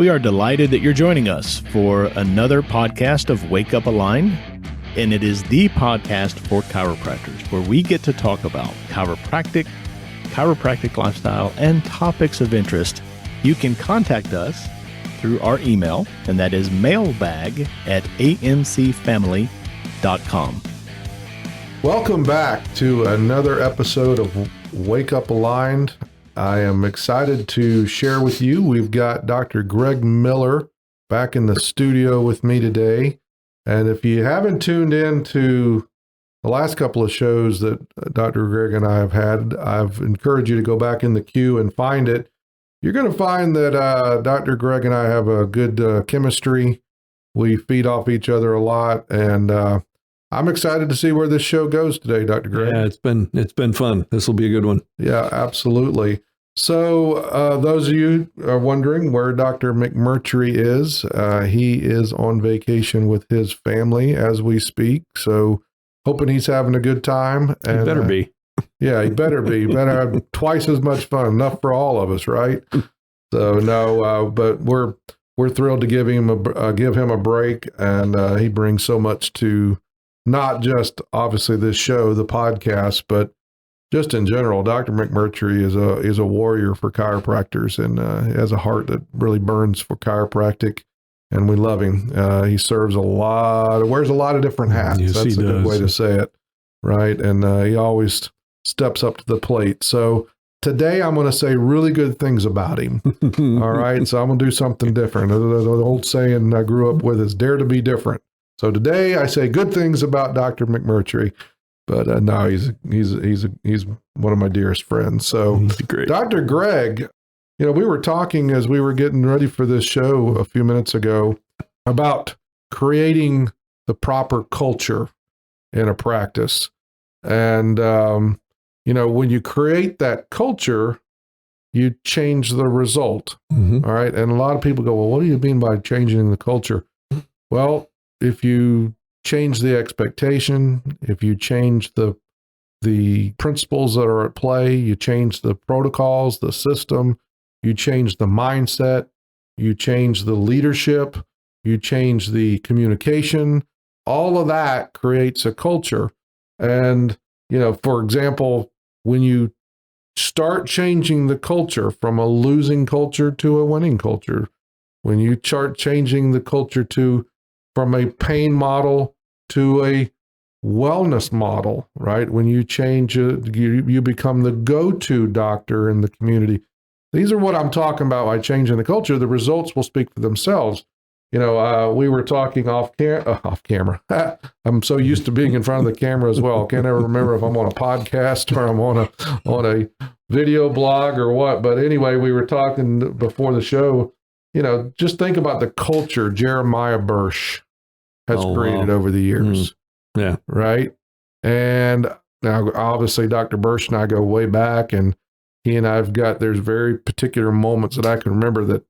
We are delighted that you're joining us for another podcast of Wake Up Aligned, and it is the podcast for chiropractors where we get to talk about chiropractic lifestyle, and topics of interest. You can contact us through our email, and that is mailbag@amcfamily.com. Welcome back to another episode of Wake Up Aligned. I am excited to share with you. We've got Dr. Greg Miller back in the studio with me today. And if you haven't tuned in to the last couple of shows that Dr. Greg and I have had, I've encouraged you to go back in the queue and find it. You're going to find that Dr. Greg and I have a good chemistry. We feed off each other a lot, and I'm excited to see where this show goes today, Dr. Greg. Yeah, it's been fun. This will be a good one. Yeah, absolutely. So those of you are wondering where Dr. McMurtry is, he is on vacation with his family as we speak. So hoping he's having a good time. And, he better be. Yeah, he better be. He better have twice as much fun, enough for all of us, right? So no, but we're thrilled to give him a break, and he brings so much to not just obviously this show, the podcast, but just in general. Dr. McMurtry is a warrior for chiropractors, and he has a heart that really burns for chiropractic, and we love him. He wears a lot of different hats. Yes, That's a good way to say it, right? And he always steps up to the plate. So today I'm going to say really good things about him. All right. So I'm going to do something different. The old saying I grew up with is dare to be different. So today I say good things about Dr. McMurtry, but no, he's one of my dearest friends. So great. Dr. Greg, we were talking as we were getting ready for this show a few minutes ago about creating the proper culture in a practice. And, when you create that culture, you change the result. Mm-hmm. All right. And a lot of people go, well, what do you mean by changing the culture? Well, if you change the expectation, if you change the principles that are at play, you change the protocols, the system, you change the mindset, you change the leadership, you change the communication, all of that creates a culture. And, for example, when you start changing the culture from a losing culture to a winning culture, when you start changing the culture from a pain model to a wellness model, right? When you change it, you become the go-to doctor in the community. These are what I'm talking about by changing the culture. The results will speak for themselves. We were talking off camera. I'm so used to being in front of the camera as well. Can't ever remember if I'm on a podcast or I'm on a video blog or what. But anyway, we were talking before the show. Just think about the culture Jeremiah Bursch has created over the years. Yeah. Right. And now, obviously, Dr. Bursch and I go way back, and he and there's very particular moments that I can remember that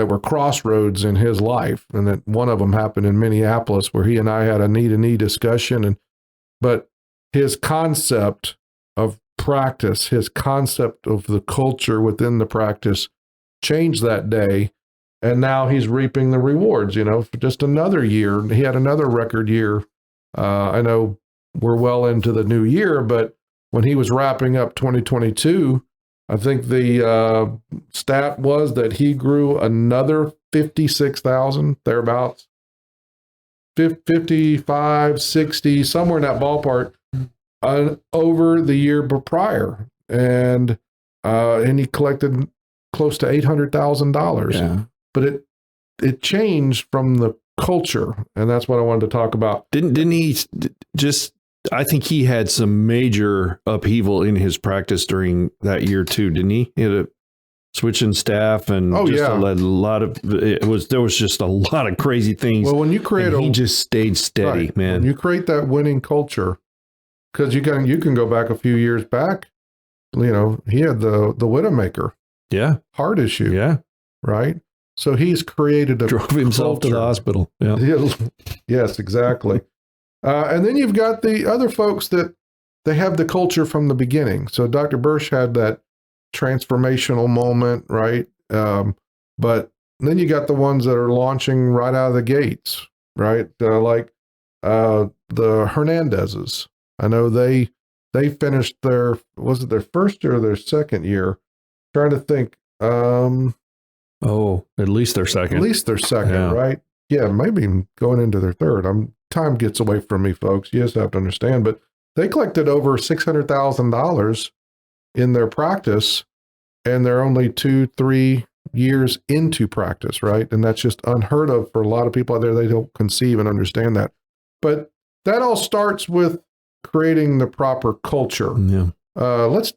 were crossroads in his life. And that one of them happened in Minneapolis where he and I had a knee-to-knee discussion. But his concept of practice, his concept of the culture within the practice changed that day. And now he's reaping the rewards, for just another year. He had another record year. I know we're well into the new year, but when he was wrapping up 2022, I think the stat was that he grew another 56,000, thereabouts, 55, 60, somewhere in that ballpark, over the year prior. And he collected close to $800,000. Yeah. But it changed from the culture, and that's what I wanted to talk about. Didn't he just? I think he had some major upheaval in his practice during that year too, didn't he? He had a switch in staff, and a lot of there was just a lot of crazy things. Well, when you create he just stayed steady, right, man. When you create that winning culture, because you can go back a few years back. He had the Widowmaker, heart issue, right. So he's created drove himself to the hospital. Yeah. Yes, exactly. And then you've got the other folks that they have the culture from the beginning. So Dr. Bursch had that transformational moment, right? But then you got the ones that are launching right out of the gates, right? Like the Hernandezes. I know they finished was it their first or their second year? Trying to think. At least their second. At least their second, yeah. Right? Yeah, maybe going into their third. Time gets away from me, folks. You just have to understand. But they collected over $600,000 in their practice, and they're only 2-3 years into practice, right? And that's just unheard of for a lot of people out there. They don't conceive and understand that. But that all starts with creating the proper culture. Yeah. Let's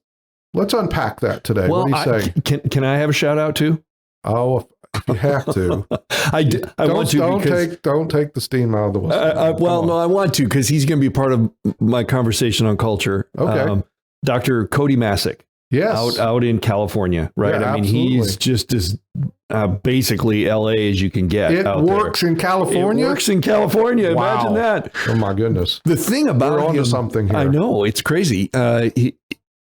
unpack that today. Well, what do you say? Can I have a shout out too? Oh, if you have to. I want to. Don't take the steam out of the whistle. No, I want to because he's going to be part of my conversation on culture. Okay. Dr. Cody Masick. Yes. Out in California, right? Yeah, I mean, absolutely. he's just as basically LA as you can get. It works in California? It works in California. Wow. Imagine that. Oh, my goodness. The thing about We're him, onto something here. I know, it's crazy.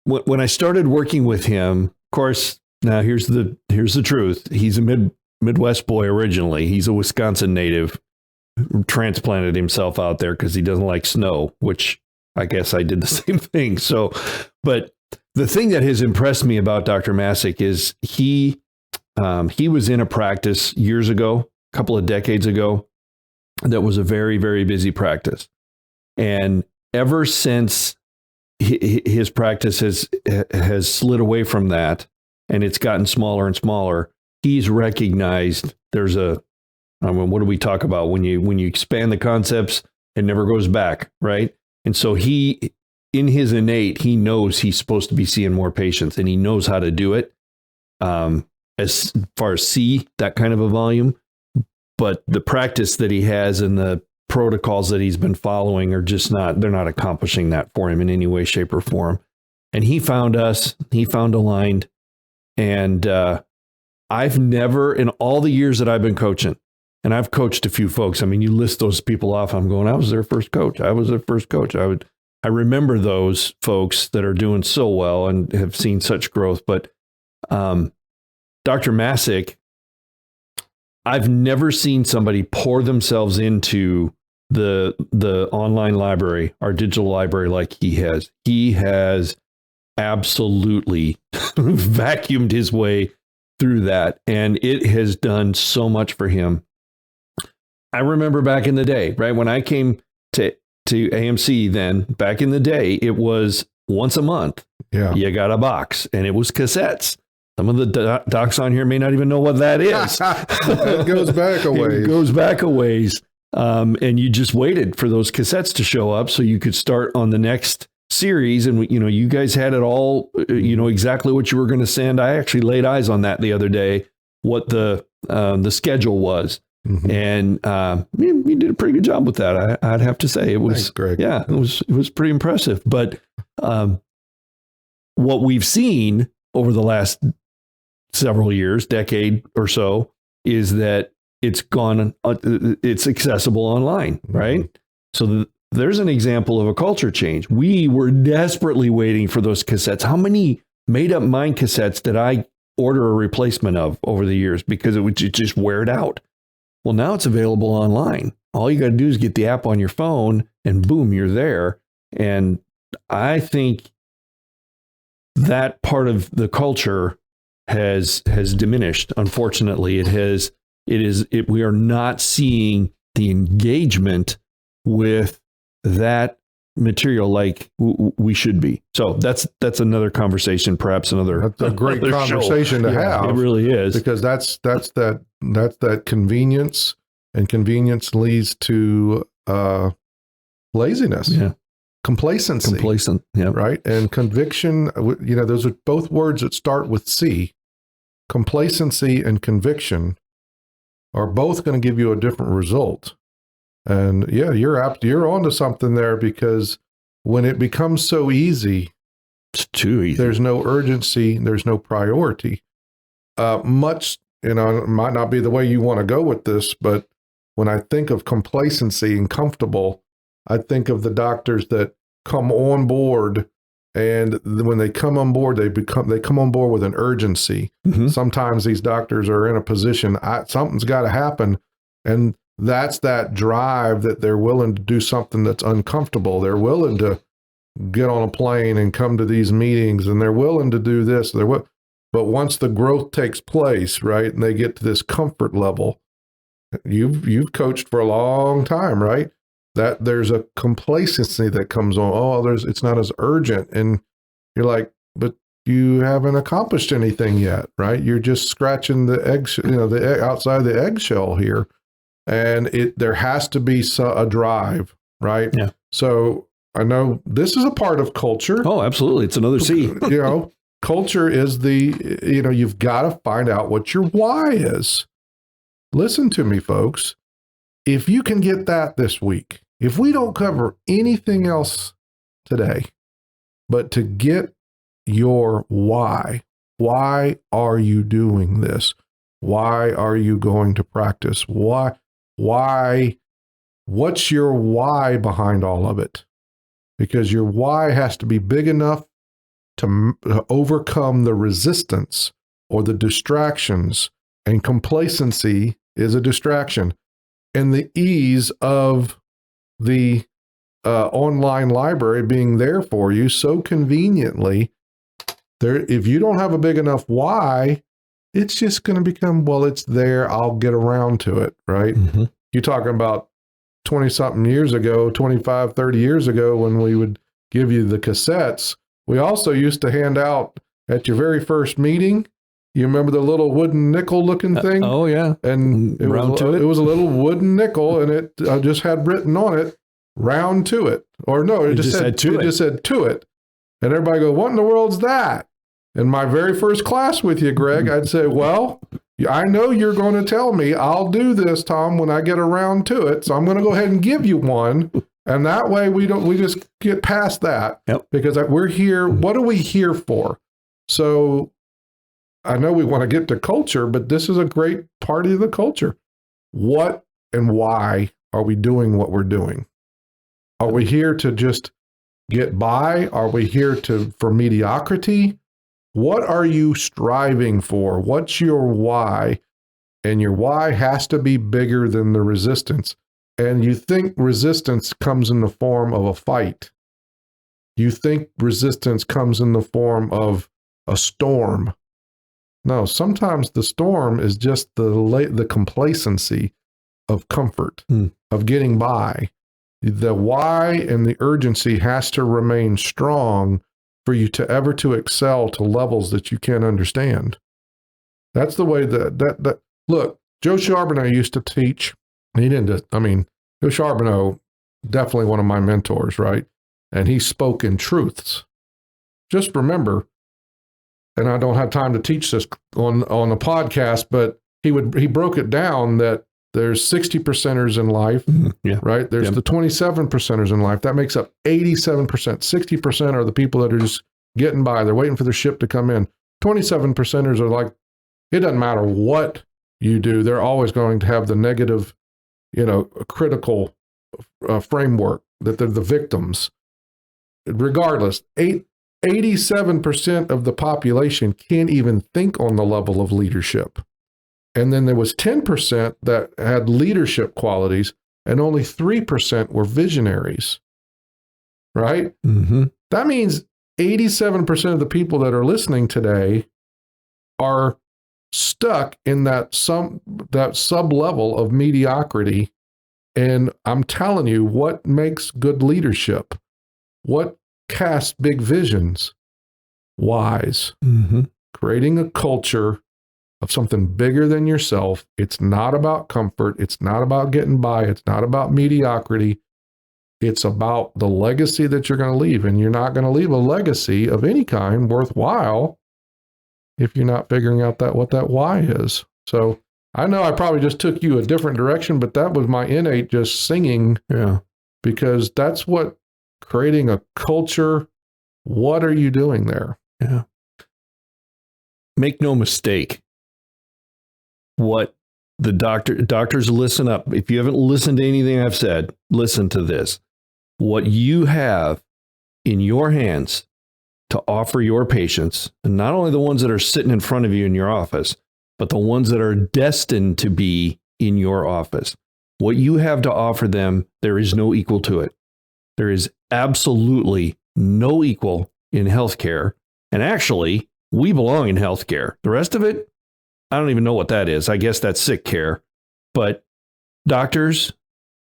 When I started working with him, of course, now here's the truth. He's a Midwest boy originally. He's a Wisconsin native, transplanted himself out there because he doesn't like snow, which I guess I did the same thing. So, but the thing that has impressed me about Dr. Masick is he was in a practice years ago, a couple of decades ago, that was a very, very busy practice. And ever since his practice has slid away from that and it's gotten smaller and smaller, he's recognized there's what do we talk about? When you expand the concepts, it never goes back, right? And so in his innate, he knows he's supposed to be seeing more patients and he knows how to do it as far as see that kind of a volume. But the practice that he has and the protocols that he's been following are just they're not accomplishing that for him in any way, shape, or form. And he found us, he found Aligned. And I've never, in all the years that I've been coaching, and I've coached a few folks. I mean, you list those people off. I'm going, I was their first coach. I remember those folks that are doing so well and have seen such growth. But Dr. Masick, I've never seen somebody pour themselves into the online library, our digital library, like he has. He has absolutely vacuumed his way through that, and it has done so much for him. I remember back in the day, right, when I came to AMC then, back in the day, it was once a month. Yeah. You got a box, and it was cassettes. Some of the docs on here may not even know what that is. It goes back a ways. It goes back a ways. And you just waited for those cassettes to show up so you could start on the next series. And, you guys had it all, exactly what you were going to send. I actually laid eyes on that the other day, what the schedule was. Mm-hmm. And you did a pretty good job with that. I'd have to say it was. Thanks, Greg. Yeah, it was pretty impressive. But what we've seen over the last several years, decade or so, is that it's accessible online, right? Mm-hmm. So there's an example of a culture change. We were desperately waiting for those cassettes. How many made up mind cassettes did I order a replacement of over the years because it just wear it out? Well, now it's available online. All you got to do is get the app on your phone and boom, you're there. And I think that part of the culture has diminished. Unfortunately, we are not seeing the engagement with that material like we should be. So that's another conversation, perhaps that's a great conversation to have. It really is, because that's that convenience, and convenience leads to laziness. Yeah. Complacent, yeah, right? And conviction, those are both words that start with C. Complacency and conviction are both going to give you a different result. And yeah, you're onto something there, because when it becomes so easy, it's too easy. There's no urgency, there's no priority. It might not be the way you want to go with this, but when I think of complacency and comfortable, I think of the doctors that come on board And when they come on board, they come on board with an urgency. Mm-hmm. Sometimes these doctors are in a position, something's got to happen. And that's that drive that they're willing to do something that's uncomfortable. They're willing to get on a plane and come to these meetings, and they're willing to do this. But once the growth takes place, right, and they get to this comfort level, you've coached for a long time, right? That there's a complacency that comes on. Oh, it's not as urgent. And you're like, but you haven't accomplished anything yet, right? You're just scratching the eggshell, the outside the eggshell here. And there has to be a drive, right? Yeah. So I know this is a part of culture. Oh, absolutely. It's another C. Culture is you've got to find out what your why is. Listen to me, folks. If you can get that this week, if we don't cover anything else today, but to get your why are you doing this? Why are you going to practice? Why? What's your why behind all of it? Because your why has to be big enough to overcome the resistance or the distractions, and complacency is a distraction. And the ease of the online library being there for you so conveniently, if you don't have a big enough why, it's just going to become, well, it's there, I'll get around to it, right? Mm-hmm. You're talking about 20-something years ago, 25, 30 years ago, when we would give you the cassettes. We also used to hand out at your very first meeting. You remember the little wooden nickel looking thing? Oh, yeah. And it was a little wooden nickel, and it just had written on it, round to it. Or no, it just said to it. And everybody go, what in the world's that? In my very first class with you, Greg, I'd say, well, I know you're going to tell me I'll do this, Tom, when I get around to it. So I'm going to go ahead and give you one. And that way we just get past that. Yep. Because we're here. What are we here for? So I know we want to get to culture, but this is a great part of the culture. What and why are we doing what we're doing? Are we here to just get by? Are we here for mediocrity? What are you striving for? What's your why? And your why has to be bigger than the resistance. And you think resistance comes in the form of a fight. You think resistance comes in the form of a storm. No, sometimes the storm is just the complacency of comfort, of getting by. The why and the urgency has to remain strong for you to excel to levels that you can't understand. That's the way that look, Joe Charbonneau used to teach. He didn't just, Joe Charbonneau, definitely one of my mentors, right? And he spoke in truths. Just remember, and I don't have time to teach this on a podcast, but he broke it down that there's 60%ers in life, right? There's the 27%ers in life. That makes up 87%. 60% are the people that are just getting by. They're waiting for their ship to come in. 27%ers are like, it doesn't matter what you do. They're always going to have the negative, critical framework that they're the victims. Regardless, 87% of the population can't even think on the level of leadership. And then there was 10% that had leadership qualities, and only 3% were visionaries, right? Mm-hmm. That means 87% of the people that are listening today are stuck in that sub-level of mediocrity. And I'm telling you, what makes good leadership? What casts big visions? Whys. Mm-hmm. Creating a culture of something bigger than yourself. It's not about comfort. It's not about getting by. It's not about mediocrity. It's about the legacy that you're going to leave. And you're not going to leave a legacy of any kind worthwhile if you're not figuring out what that why is. So I know I probably just took you a different direction, but that was my innate just singing. Yeah. Because that's what creating a culture. What are you doing there? Yeah. Make no mistake. What the doctors, listen up. If you haven't listened to anything I've said, listen to this. What you have in your hands to offer your patients, and not only the ones that are sitting in front of you in your office, but the ones that are destined to be in your office. What you have to offer them, there is no equal to it. There is absolutely no equal in healthcare. And actually, we belong in healthcare. The rest of it, I don't even know what that is. I guess that's sick care. But doctors,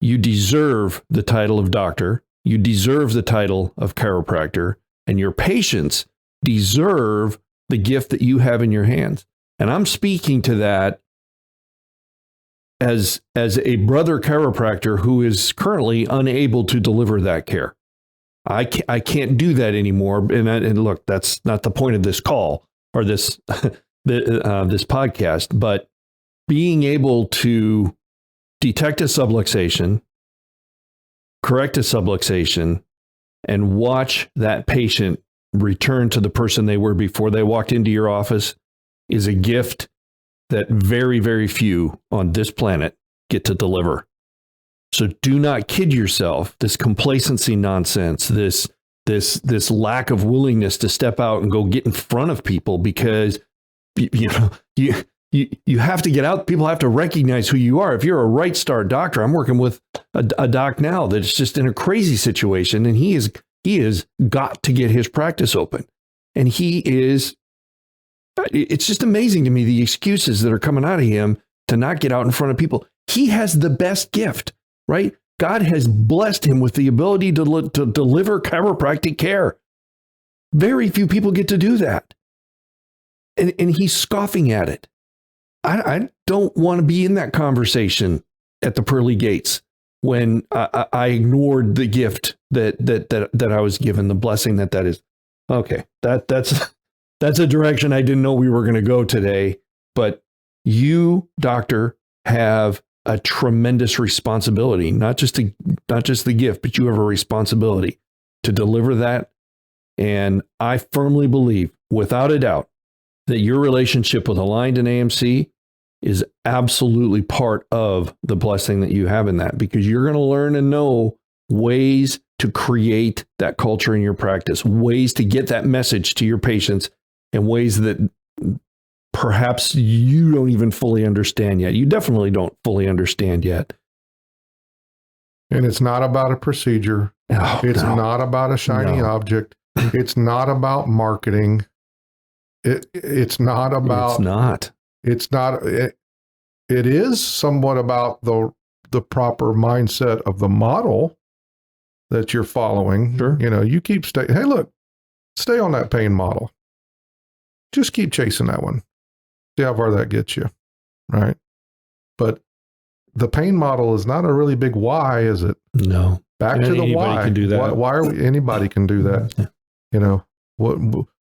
you deserve the title of doctor. You deserve the title of chiropractor. And your patients deserve the gift that you have in your hands. And I'm speaking to that as a brother chiropractor who is currently unable to deliver that care. I can't do that anymore. And look, that's not the point of this call or this this podcast. But being able to detect a subluxation, correct a subluxation, and watch that patient return to the person they were before they walked into your office is a gift that very, very few on this planet get to deliver. So do not kid yourself. This complacency nonsense, this lack of willingness to step out and go get in front of people, because you have to get out. People have to recognize who you are. If you're a Right Star doctor, I'm working with a doc now that's just in a crazy situation, and he is got to get his practice open, and it's just amazing to me, the excuses that are coming out of him to not get out in front of people. He has the best gift, right? God has blessed him with the ability to deliver chiropractic care. Very few people get to do that. And he's scoffing at it. I don't want to be in that conversation at the pearly gates when I ignored the gift that I was given, the blessing that is. Okay, that's a direction I didn't know we were going to go today. But you, doctor, have a tremendous responsibility, not just the gift, but you have a responsibility to deliver that. And I firmly believe, without a doubt, that your relationship with Aligned and AMC is absolutely part of the blessing that you have in that, because you're going to learn and know ways to create that culture in your practice, ways to get that message to your patients in ways that perhaps you don't even fully understand yet. You definitely don't fully understand yet. And it's not about a procedure. It's not about a shiny object. It's not about marketing. It's not about. It is somewhat about the proper mindset of the model that you're following. Sure. You keep hey, look, stay on that pain model. Just keep chasing that one. See how far that gets you, right? But the pain model is not a really big why, is it? No. Back to the why. Can do that. Why are we? Anybody can do that.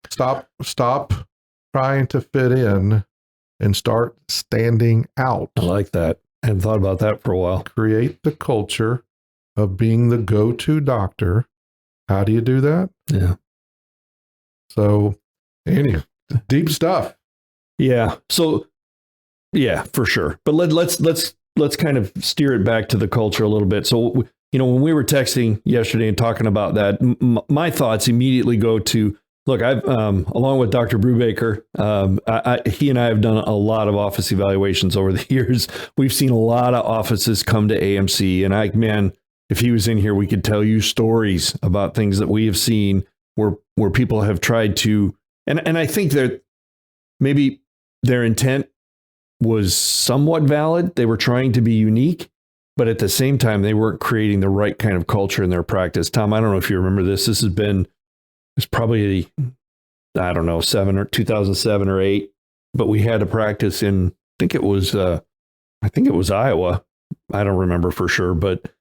Stop trying to fit in and start standing out. I like that. I hadn't thought about that for a while. Create the culture of being the go-to doctor. How do you do that? Yeah. So, anyway, deep stuff. Yeah. So, yeah, for sure. But let's kind of steer it back to the culture a little bit. So, when we were texting yesterday and talking about that, my thoughts immediately go to, look, I've along with Dr. Brubaker, he and I have done a lot of office evaluations over the years. We've seen a lot of offices come to AMC, and if he was in here, we could tell you stories about things that we have seen where people have tried to, and I think that maybe their intent was somewhat valid. They were trying to be unique, but at the same time, they weren't creating the right kind of culture in their practice. Tom, I don't know if you remember this. It's probably, I don't know, 2007 or 8, but we had a practice in, I think it was Iowa. I don't remember for sure, but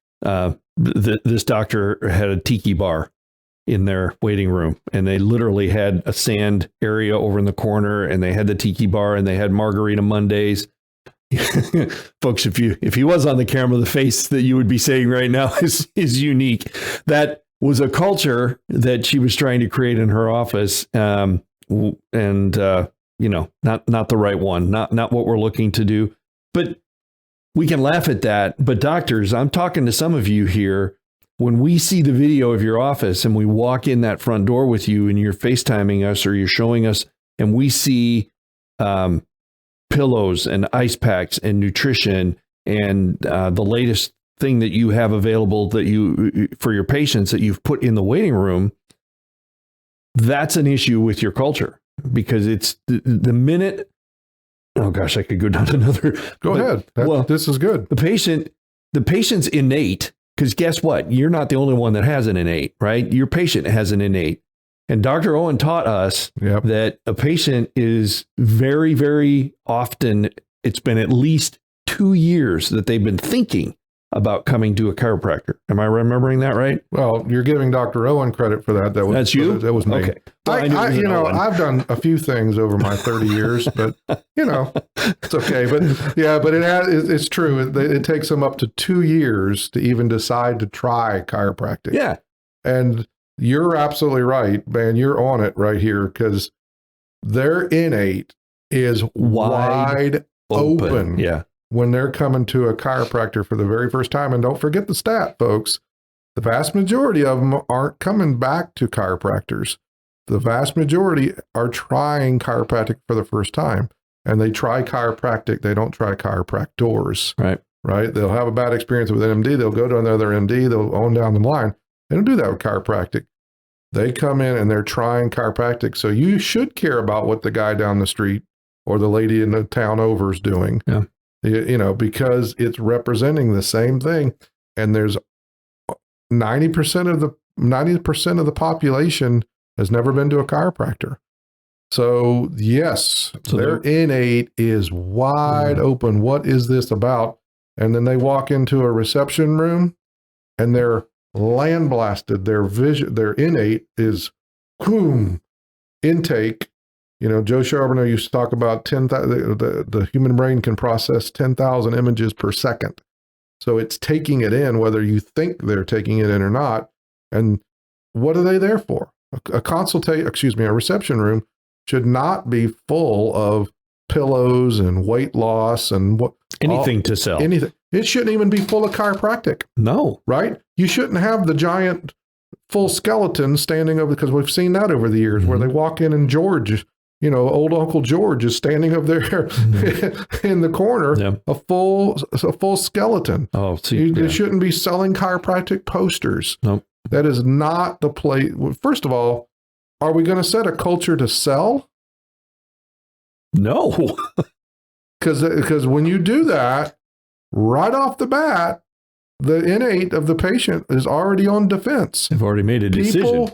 this doctor had a tiki bar in their waiting room, and they literally had a sand area over in the corner, and they had the tiki bar, and they had Margarita Mondays. Folks, if he was on the camera, the face that you would be saying right now is unique. That was a culture that she was trying to create in her office, and not the right one, not what we're looking to do. But we can laugh at that. But doctors, I'm talking to some of you here when we see the video of your office and we walk in that front door with you and you're FaceTiming us or you're showing us and we see pillows and ice packs and nutrition and the latest thing that you have available that you for your patients that you've put in the waiting room, that's an issue with your culture, because it's the minute. Oh gosh, I could go down another. Go ahead. This is good. The patient's innate, because guess what? You're not the only one that has an innate, right? Your patient has an innate. And Dr. Owen taught us that a patient is very, very often, it's been at least 2 years that they've been thinking about coming to a chiropractor. Am I remembering that right? Well, you're giving Dr. Owen credit for that. That's you? That was me. Okay. Well, I've done a few things over my 30 years, but it's okay. But it's true. It takes them up to 2 years to even decide to try chiropractic. Yeah. And you're absolutely right, man. You're on it right here, because their innate is wide open. Yeah. When they're coming to a chiropractor for the very first time. And don't forget the stat, folks. The vast majority of them aren't coming back to chiropractors. The vast majority are trying chiropractic for the first time. And they try chiropractic. They don't try chiropractors. Right? They'll have a bad experience with an MD. They'll go to another MD. They'll on down the line. They don't do that with chiropractic. They come in and they're trying chiropractic. So you should care about what the guy down the street or the lady in the town over is doing. Yeah. Because it's representing the same thing. And there's 90% of the population has never been to a chiropractor. So yes, their innate is wide open. What is this about? And then they walk into a reception room and they're land blasted. Their vision, their innate is boom, intake. Joe Charbonneau used to talk about 10,000. The human brain can process 10,000 images per second. So it's taking it in, whether you think they're taking it in or not. And what are they there for? A reception room should not be full of pillows and weight loss and anything to sell. Anything. It shouldn't even be full of chiropractic. No. Right? You shouldn't have the giant full skeleton standing over, because we've seen that over the years where they walk in and George, old Uncle George is standing up there in the corner, a full skeleton. Oh, see, you shouldn't be selling chiropractic posters. Nope. That is not the place. First of all, are we going to set a culture to sell? No. Because when you do that, right off the bat, the innate of the patient is already on defense. They've already made a decision.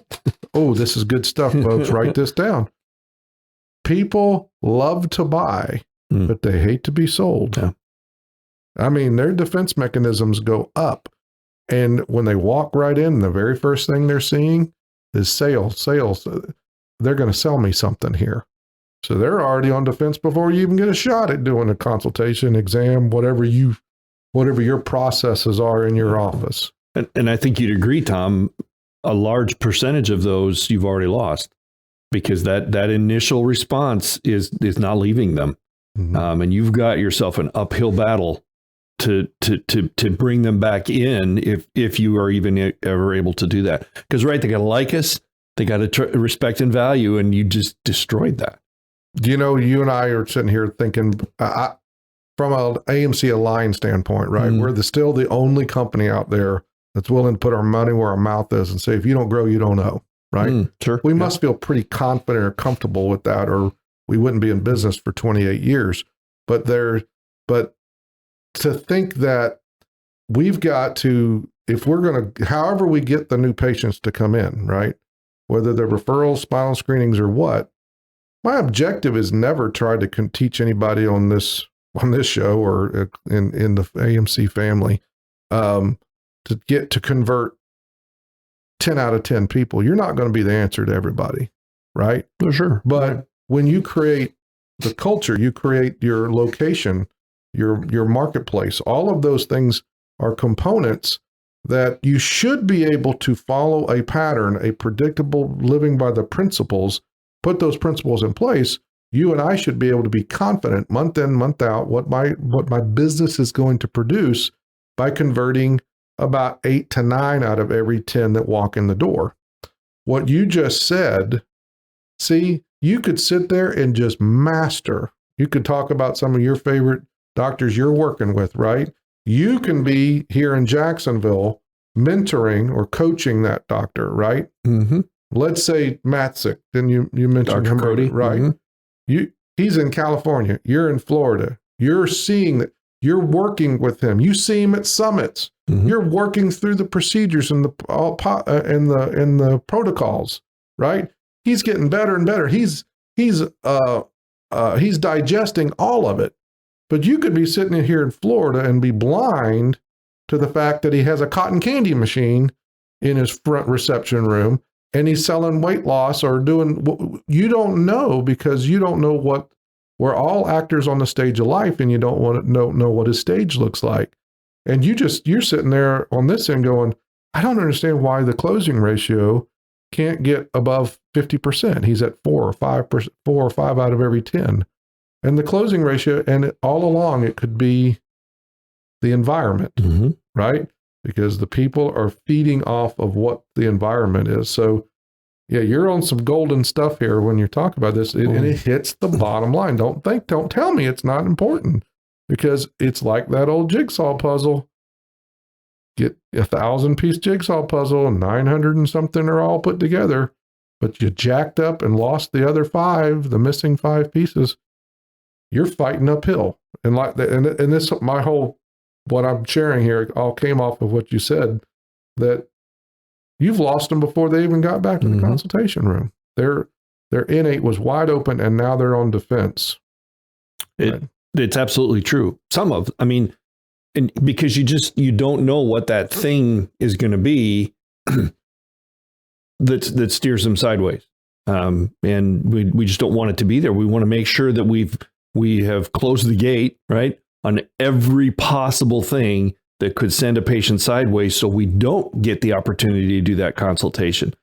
Oh, this is good stuff, folks. Write this down. People love to buy, but they hate to be sold. Yeah. I mean, their defense mechanisms go up. And when they walk right in, the very first thing they're seeing is sales. They're going to sell me something here. So they're already on defense before you even get a shot at doing a consultation, exam, whatever your processes are in your office. And I think you'd agree, Tom, a large percentage of those you've already lost, because that initial response is not leaving them. Mm-hmm. And you've got yourself an uphill battle to bring them back in if you are even ever able to do that. Because, right, they got to like us, they got to respect and value, and you just destroyed that. You and I are sitting here thinking, from an AMC Align standpoint, right? We're still the only company out there that's willing to put our money where our mouth is and say, if you don't grow, you don't know, right? Sure. We must feel pretty confident or comfortable with that, or we wouldn't be in business for 28 years. But to think that we've got to, if we're going to, however we get the new patients to come in, right? Whether they're referrals, spinal screenings, or what, my objective is never try to teach anybody on this show or in the AMC family to convert 10 out of 10 people. You're not going to be the answer to everybody, right? For sure. But when you create the culture, you create your location, your marketplace, all of those things are components that you should be able to follow a pattern, a predictable living by the principles, put those principles in place. You and I should be able to be confident month in, month out, what my business is going to produce by converting about 8 to 9 out of every 10 that walk in the door. What you just said, see, you could sit there and just master. You could talk about some of your favorite doctors you're working with, right? You can be here in Jacksonville mentoring or coaching that doctor, right? Mm-hmm. Let's say Matzik, then you mentioned Dr. him, Cody, right? Mm-hmm. He's in California. You're in Florida. You're seeing that. You're working with him. You see him at summits. Mm-hmm. You're working through the procedures and the protocols, right? He's getting better and better. He's digesting all of it. But you could be sitting in here in Florida and be blind to the fact that he has a cotton candy machine in his front reception room and he's selling weight loss or doing, you don't know, because you don't know what, we're all actors on the stage of life, and you don't want to know what his stage looks like. And you're sitting there on this end going, I don't understand why the closing ratio can't get above 50%. He's at 4 or 5 out of every 10. And the closing ratio, and all along, it could be the environment, mm-hmm. right? Because the people are feeding off of what the environment is. So, yeah, you're on some golden stuff here when you talk about this, and it hits the bottom line. Don't tell me it's not important, because it's like that old jigsaw puzzle. Get a 1,000-piece jigsaw puzzle, and 900 and something are all put together, but you jacked up and lost the other 5, the missing 5 pieces. You're fighting uphill, and like that, and this, my whole, what I'm sharing here all came off of what you said, that you've lost them before they even got back to the mm-hmm. consultation room. Their innate was wide open, and now they're on defense. It's absolutely true. And because you don't know what that thing is going to be that steers them sideways. And we just don't want it to be there. We want to make sure that we have closed the gate, right, on every possible thing that could send a patient sideways, so we don't get the opportunity to do that consultation.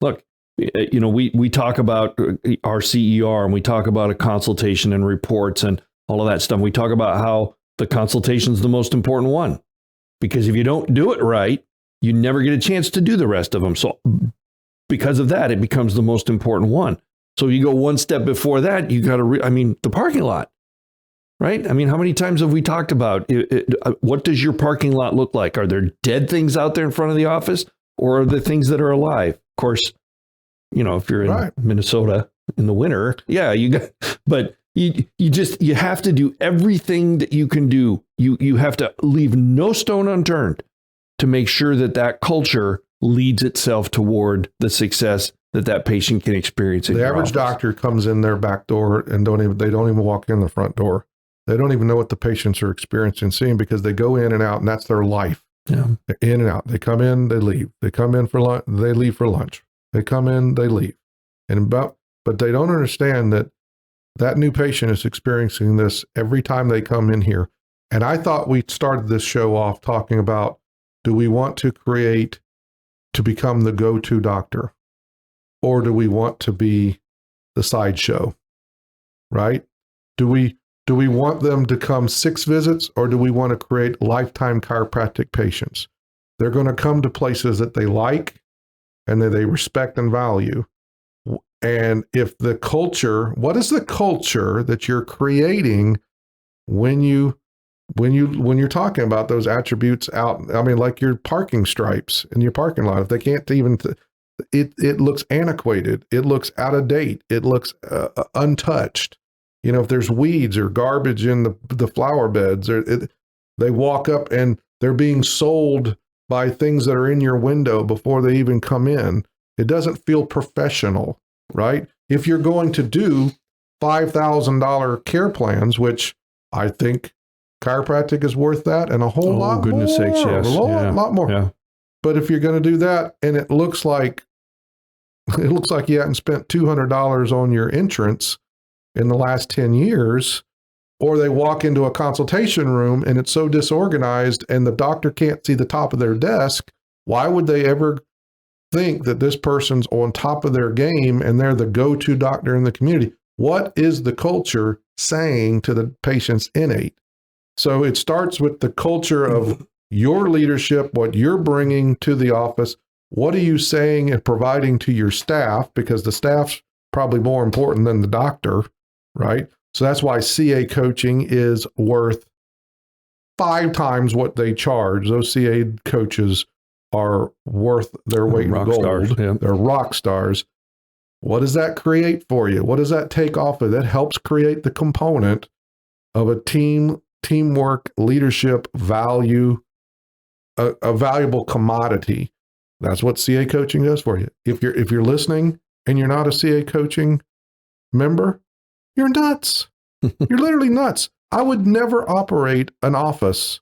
Look, we talk about our CER, and we talk about a consultation and reports and all of that stuff. We talk about how the consultation is the most important one, because if you don't do it right, you never get a chance to do the rest of them. So because of that, it becomes the most important one. So you go one step before that, you got to, the parking lot. Right? How many times have we talked about what does your parking lot look like? Are there dead things out there in front of the office, or are there things that are alive? Of course, if you're in Minnesota in the winter, yeah, but you have to do everything that you can do. You have to leave no stone unturned to make sure that culture leads itself toward the success that patient can experience. The average doctor comes in their back door and they don't even walk in the front door. They don't even know what the patients are experiencing, seeing, because they go in and out, and that's their life. Yeah. They're in and out. They come in, they leave. They come in for lunch, they leave for lunch. They come in, they leave. But they don't understand that new patient is experiencing this every time they come in here. And I thought we started this show off talking about, do we want to become the go-to doctor, or do we want to be the sideshow, right? Do we want them to come 6 visits, or do we want to create lifetime chiropractic patients? They're going to come to places that they like and that they respect and value. And if the culture, what is the culture that you're creating when you're talking about those attributes out? Like your parking stripes in your parking lot. If they can't even, it looks antiquated. It looks out of date. It looks untouched. If there's weeds or garbage in the flower beds, they walk up and they're being sold by things that are in your window before they even come in. It doesn't feel professional, right? If you're going to do $5,000 care plans, which I think chiropractic is worth that, and a whole lot goodness more. Sakes, yes. A lot more. Yeah. But if you're going to do that, and it looks like you hadn't spent $200 on your entrance in the last 10 years, or they walk into a consultation room and it's so disorganized and the doctor can't see the top of their desk, why would they ever think that this person's on top of their game and they're the go-to doctor in the community? What is the culture saying to the patient's innate? So it starts with the culture of your leadership, what you're bringing to the office. What are you saying and providing to your staff? Because the staff's probably more important than the doctor, right? So that's why CA coaching is worth 5 times what they charge. Those CA coaches are worth their weight in gold. Stars, yeah. They're rock stars. What does that create for you? What does that take off of? That helps create the component of a teamwork, leadership, value, a valuable commodity. That's what CA coaching does for you. If you're listening and you're not a CA coaching member, you're nuts. You're literally nuts. I would never operate an office.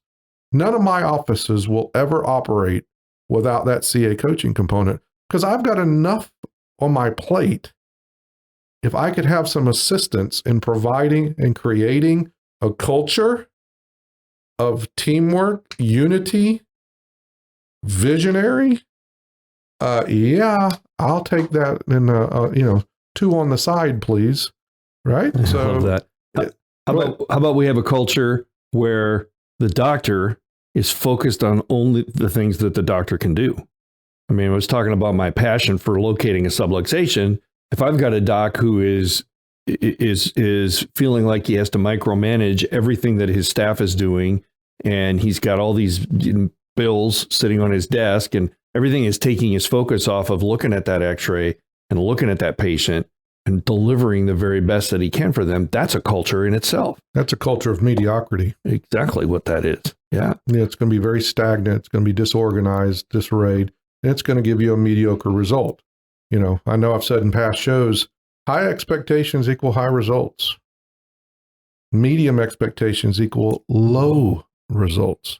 None of my offices will ever operate without that CA coaching component, because I've got enough on my plate. If I could have some assistance in providing and creating a culture of teamwork, unity, visionary, yeah, I'll take that in, 2 on the side, please. Right? So I love that. How about we have a culture where the doctor is focused on only the things that the doctor can do? I mean, I was talking about my passion for locating a subluxation. If I've got a doc who is feeling like he has to micromanage everything that his staff is doing, and he's got all these bills sitting on his desk, and everything is taking his focus off of looking at that x-ray and looking at that patient and delivering the very best that he can for them, that's a culture in itself. That's a culture of mediocrity. Exactly what that is. Yeah. It's going to be very stagnant. It's going to be disorganized, disarrayed, and it's going to give you a mediocre result. I know I've said in past shows, high expectations equal high results. Medium expectations equal low results.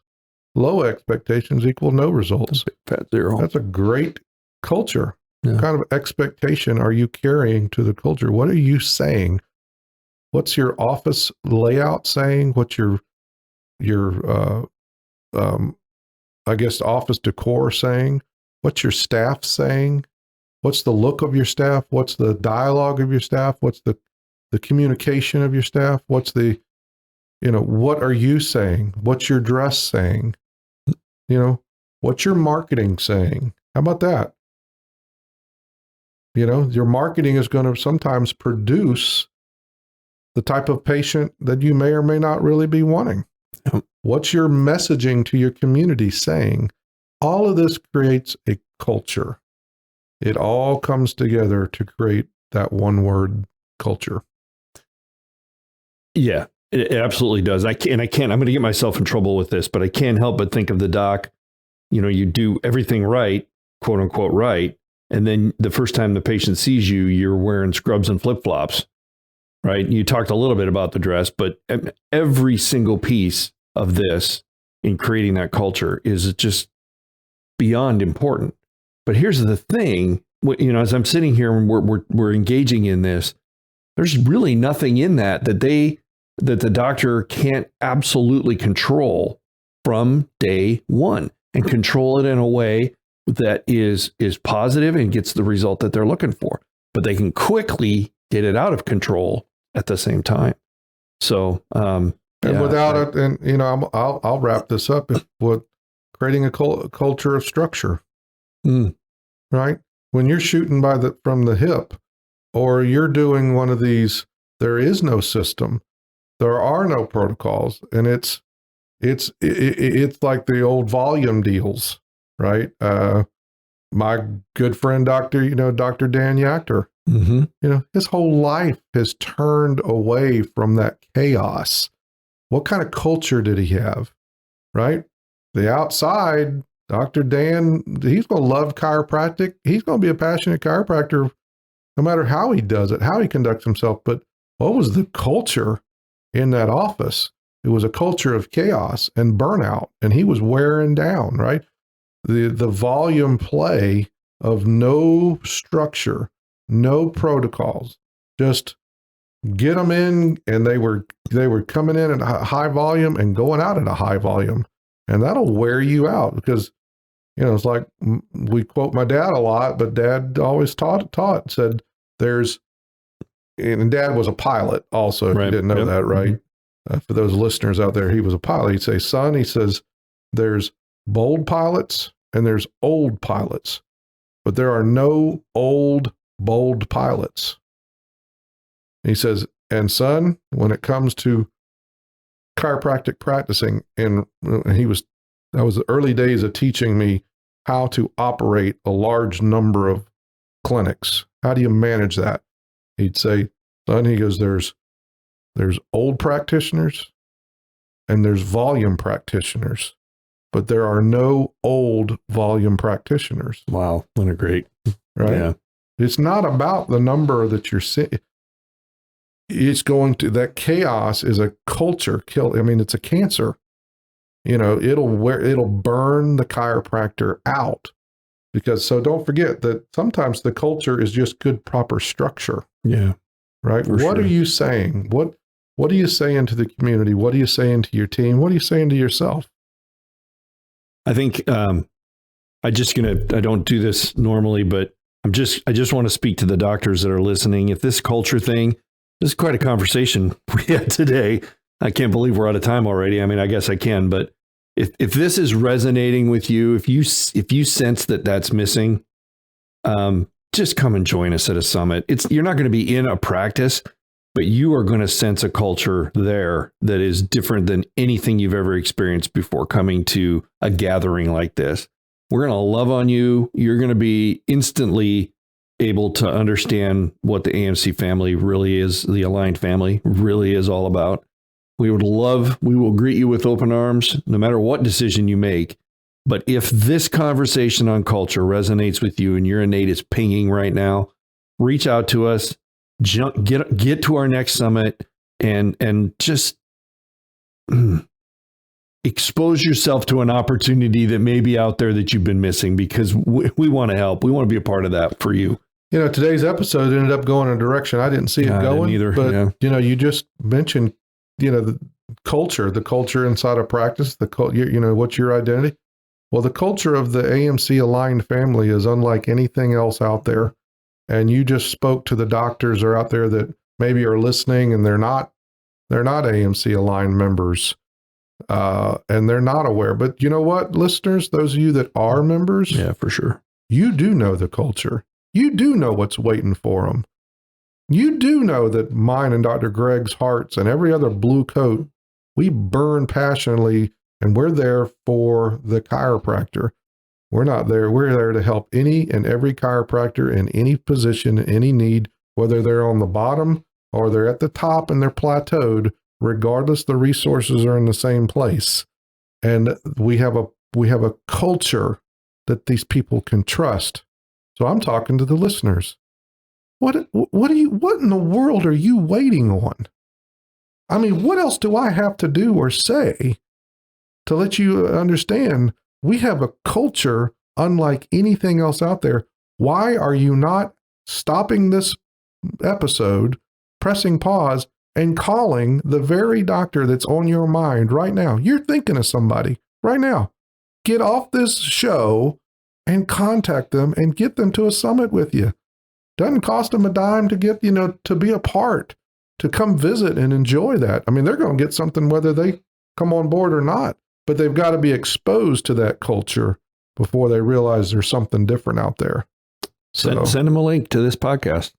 Low expectations equal no results. Fat zero. That's a great culture. Yeah. What kind of expectation are you carrying to the culture? What are you saying? What's your office layout saying? What's your office decor saying? What's your staff saying? What's the look of your staff? What's the dialogue of your staff? What's the communication of your staff? What's what are you saying? What's your dress saying? What's your marketing saying? How about that? Your marketing is going to sometimes produce the type of patient that you may or may not really be wanting. What's your messaging to your community saying? All of this creates a culture. It all comes together to create that one word, culture. Yeah, it absolutely does. I'm going to get myself in trouble with this, but I can't help but think of the doc. You do everything right, quote unquote, right. And then the first time the patient sees you, you're wearing scrubs and flip-flops, right? You talked a little bit about the dress, but every single piece of this in creating that culture is just beyond important. But here's the thing, as I'm sitting here and we're engaging in this, there's really nothing in that the doctor can't absolutely control from day one, and control it in a way that is positive and gets the result that they're looking for. But they can quickly get it out of control at the same time. So, and without it, and I'll wrap this up with creating a culture of structure. Right? When you're shooting from the hip, or you're doing one of these, there is no system, there are no protocols, and it's like the old volume deals. Right. My good friend, Dr. Dan Yachter, his whole life has turned away from that chaos. What kind of culture did he have? Right. The outside, Dr. Dan, he's going to love chiropractic. He's going to be a passionate chiropractor no matter how he does it, how he conducts himself. But what was the culture in that office? It was a culture of chaos and burnout, and he was wearing down, right? The volume play of no structure, no protocols, just get them in, and they were coming in at a high volume and going out at a high volume, and that'll wear you out because it's like we quote my dad a lot, but Dad always taught said and Dad was a pilot also. If you didn't know that, right? For those listeners out there, he was a pilot. He'd say, "Son," he says, "there's bold pilots and there's old pilots, but there are no old, bold pilots. He says, and son, when it comes to chiropractic practicing, and that was the early days of teaching me how to operate a large number of clinics. How do you manage that? He'd say, son, he goes, there's old practitioners and there's volume practitioners, but there are no old volume practitioners. Wow. What a great, right? Yeah. It's not about the number that you're seeing. It's going to, that chaos is a culture kill. I mean, it's a cancer. It'll burn the chiropractor out so don't forget that sometimes the culture is just good, proper structure. Yeah. Right. What are you saying? What are you saying to the community? What are you saying to your team? What are you saying to yourself? I think, I don't do this normally, but I just want to speak to the doctors that are listening. If this culture thing, this is quite a conversation we had today. I can't believe we're out of time already. I mean, I guess I can, but if this is resonating with you, if you sense that that's missing, just come and join us at a summit. You're not going to be in a practice, but you are going to sense a culture there that is different than anything you've ever experienced before coming to a gathering like this. We're going to love on you. You're going to be instantly able to understand what the AMC family really is, the Aligned family really is all about. We will greet you with open arms, no matter what decision you make. But if this conversation on culture resonates with you and your innate is pinging right now, reach out to us, get to our next summit and just expose yourself to an opportunity that may be out there that you've been missing, because we want to help. We want to be a part of that for you. Today's episode ended up going in a direction I didn't see it going either. But, you just mentioned, the culture inside of practice, what's your identity? Well, the culture of the AMC Aligned family is unlike anything else out there. And you just spoke to the doctors are out there that maybe are listening and they're not AMC Aligned members. And they're not aware, but you know what, listeners, those of you that are members, yeah, for sure, you do know the culture. You do know what's waiting for them. You do know that mine and Dr. Greg's hearts and every other blue coat, we burn passionately, and we're there for the chiropractor. We're not there. We're there to help any and every chiropractor in any position, any need, whether they're on the bottom or they're at the top and they're plateaued. Regardless, the resources are in the same place. And we have a culture that these people can trust. So I'm talking to the listeners. What in the world are you waiting on? I mean, what else do I have to do or say to let you understand we have a culture unlike anything else out there? Why are you not stopping this episode, pressing pause, and calling the very doctor that's on your mind right now? You're thinking of somebody right now. Get off this show and contact them and get them to a summit with you. Doesn't cost them a dime to get, to be a part, to come visit and enjoy that. I mean, they're going to get something whether they come on board or not, but they've got to be exposed to that culture before they realize there's something different out there. So send them a link to this podcast.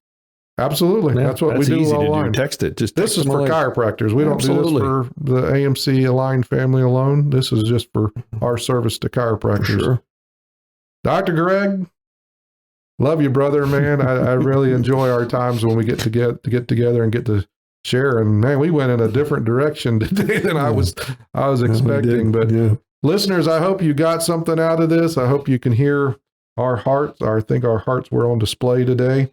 Absolutely. Yeah, that's what we do online. Text it. This is for chiropractors. We don't do this for the AMC Aligned family alone. This is just for our service to chiropractors. For sure. Dr. Greg, love you, brother, man. I really enjoy our times when we get together and get to share. And man, we went in a different direction today than I was expecting. But listeners, I hope you got something out of this. I hope you can hear our hearts. I think our hearts were on display today.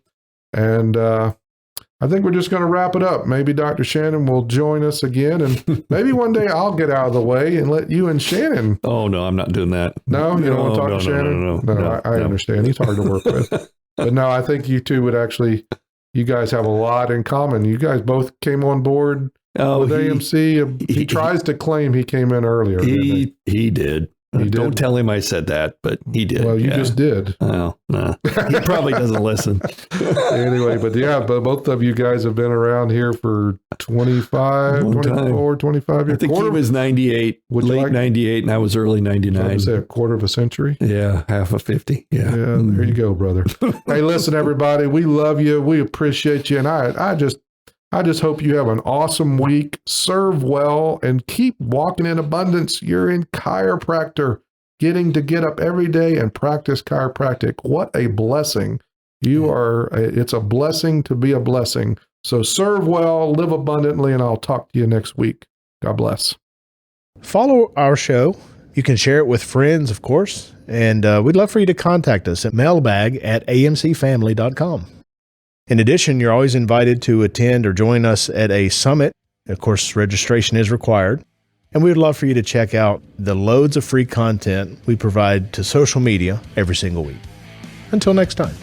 And I think we're just going to wrap it up. Maybe Dr. Shannon will join us again, and maybe one day I'll get out of the way and let you and Shannon. Oh, no, I'm not doing that. No, you don't want to talk to Shannon? No, I understand. He's hard to work with. But no, I think you two would actually, you guys have a lot in common. You guys both came on board with AMC. He tries to claim he came in earlier. He did. Don't tell him I said that, but he did. Well, you just did. Oh, no. He probably doesn't listen. Anyway, but both of you guys have been around here for 25, 24, 25 years. I think he was 98, late 98, and I was early 99. I would say a quarter of a century. Yeah, half of 50. Yeah. There you go, brother. Hey, listen, everybody, we love you. We appreciate you. And I just hope you have an awesome week. Serve well and keep walking in abundance. You're in chiropractor, getting to get up every day and practice chiropractic. What a blessing. It's a blessing to be a blessing. So serve well, live abundantly, and I'll talk to you next week. God bless. Follow our show. You can share it with friends, of course. And we'd love for you to contact us at mailbag@amcfamily.com. In addition, you're always invited to attend or join us at a summit. Of course, registration is required. And we would love for you to check out the loads of free content we provide to social media every single week. Until next time.